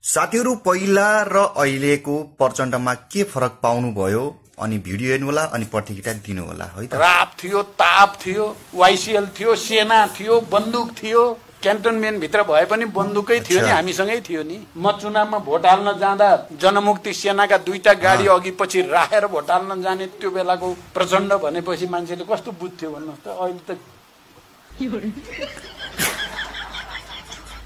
साथीहरु पहिला र अहिलेको प्रचण्डमा के फरक पाउनुभयो अनि भिडियो हेर्नु होला अनि प्रतिक्रिया दिनु होला है त। राप थियो, ताप थियो, वाइसिएल थियो, सेना थियो, बन्दुक थियो, क्यान्टोनमेन्ट भित्र भए पनि बन्दुकै थियो नि, हामीसँगै थियो नि। म चुनावमा भोट हाल्न जाँदा जनमुक्ति सेनाका दुईटा गाडी अघि पछि राखेर भोट हाल्न जाने त्यो बेलाको प्रचण्ड भनेपछि मान्छेले कस्तो बुझ्थ्यो भन्नुहोस् त। अहिले त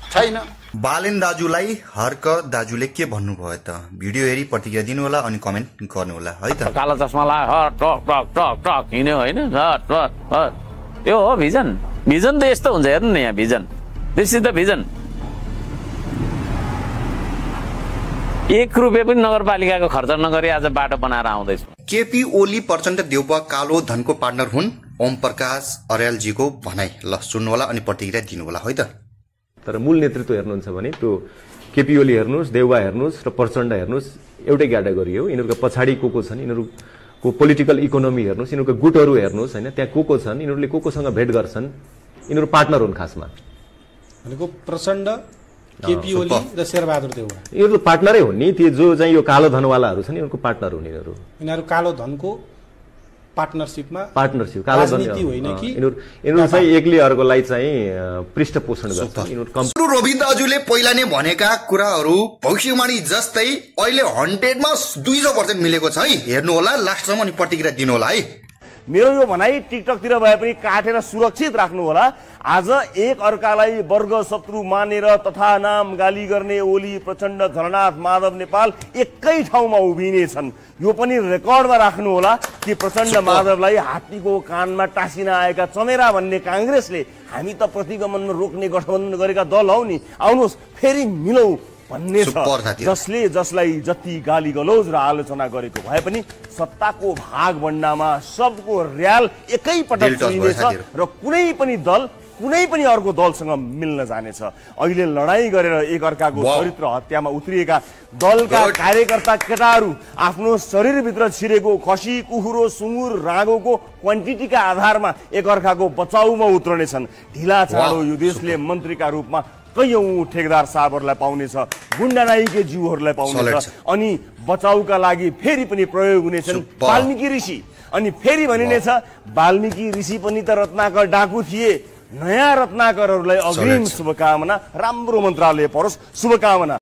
छैन। बालेन दाजुलाई हर्क दाजुले के भन्नुभयो त भिडियो हेरी प्रतिक्रिया दिनु होला अनि कमेन्ट गर्नु होला है त। कालो चस्मा लायो टक टक टक टक हिँड्यो हैन, यो हो भिजन। भिजन त यस्तो हुन्छ, हेर्नु न यहाँ vision, this is the vision. 1 रुपैयाँ पनि नगरपालिकाको खर्च नगरी आज बाटो बनाएर आउँदैछु। केपी ओली प्रचण्ड देउवा कालो धनको पार्टनर हुन्, ओम प्रकाश अर्यालजीको भनाई। ल सुन्नु होला अनि प्रतिक्रिया दिनु होला है त। तर मूल नेतृत्व हेर्नुहुन्छ भने त्यो केपी ओली हेर्नुहोस्, देउवा हेर्नुहोस् र प्रचण्ड हेर्नुहोस्, एउटै क्याटेगोरी हो। यिनीहरूको पछाडि को छन्, यिनीहरूको पोलिटिकल इकोनोमी हेर्नुहोस्, यिनीहरूको गुटहरू हेर्नुहोस् हैन, त्यहाँ को छन्, यिनीहरूले कोसँग भेट गर्छन्, यिनीहरू पार्टनर हुन् खासमा। भनेको प्रचण्ड, केपी ओली र शेरबहादुर देउवा यिनीहरू पार्टनरै हुन् नि। ती जो चाहिँ यो कालो धनवालाहरू छन् यिनीहरूको पार्टनर हुन् यिनीहरू। यिनीहरू कालो धनको पार्टनरशिप कालो धन होइन कि यिनीहरू चाहिँ एकले अर्कोलाई चाहिँ पृष्ठपोषण गर्छन्। यिनीहरू रवि दाजुले पहिला नै भनेका कुराहरू भविष्यवाणी जस्तै अहिले 100मा 200% मिलेको छ है। हेर्नु होला लास्टसम्म अनि प्रतिक्रिया दिनु होला है। मेरो यो भनाई टिकटकतिर भए पनि काटेर सुरक्षित राख्नु होला। आज एक अर्कालाई वर्ग शत्रु मानेर तथा नाम गाली गर्ने ओली, प्रचण्ड, झलनाथ, माधव नेपाल एकै ठाउँमा उभिनेछन्। यो पनि रेकर्डमा राख्नु होला कि प्रचण्ड माधवलाई हात्तीको कानमा टाँसिन आएका चमेरा भन्ने कांग्रेसले हामी त प्रतिगमनमा रोक्ने गठबन्धन गरेका दल हौ नि, आउनुहोस् फेरि मिलौ भन्ने छ। जसले जसलाई जति गाली गलौज र आलोचना गरेको भए पनि सत्ताको भाग भण्डामा सबको र्याल एकै पटक चुनिनेछ र कुनै पनि दल कुनै पनि अर्को दलसँग मिल्न जानेछ। अहिले लडाई गरेर एक अर्काको चरित्र हत्यामा उत्रिएका दलका कार्यकर्ता केटाहरू आफ्नो शरीरभित्र छिरेको खसी, कुखुरो, सुँगुर, राँगोको क्वान्टिटीका आधारमा एक अर्काको बचाउमा उत्रनेछन्। ढिला चाँडो यो देशले मन्त्रीका रूपमा कैयौं ठेकेदार साहबहरूलाई पाउनेछ, गुण्डा नाइके जीवहरूलाई पाउनेछ। अनि बचाउका लागि फेरि पनि प्रयोग हुनेछन् वाल्मीकि ऋषि। अनि फेरि भनिनेछ वाल्मीकि ऋषि पनि त रत्नाकर डाकु थिए। नयाँ रत्नाकरहरूलाई अग्रिम शुभकामना, राम्रो मन्त्रालय परोस्, शुभकामना।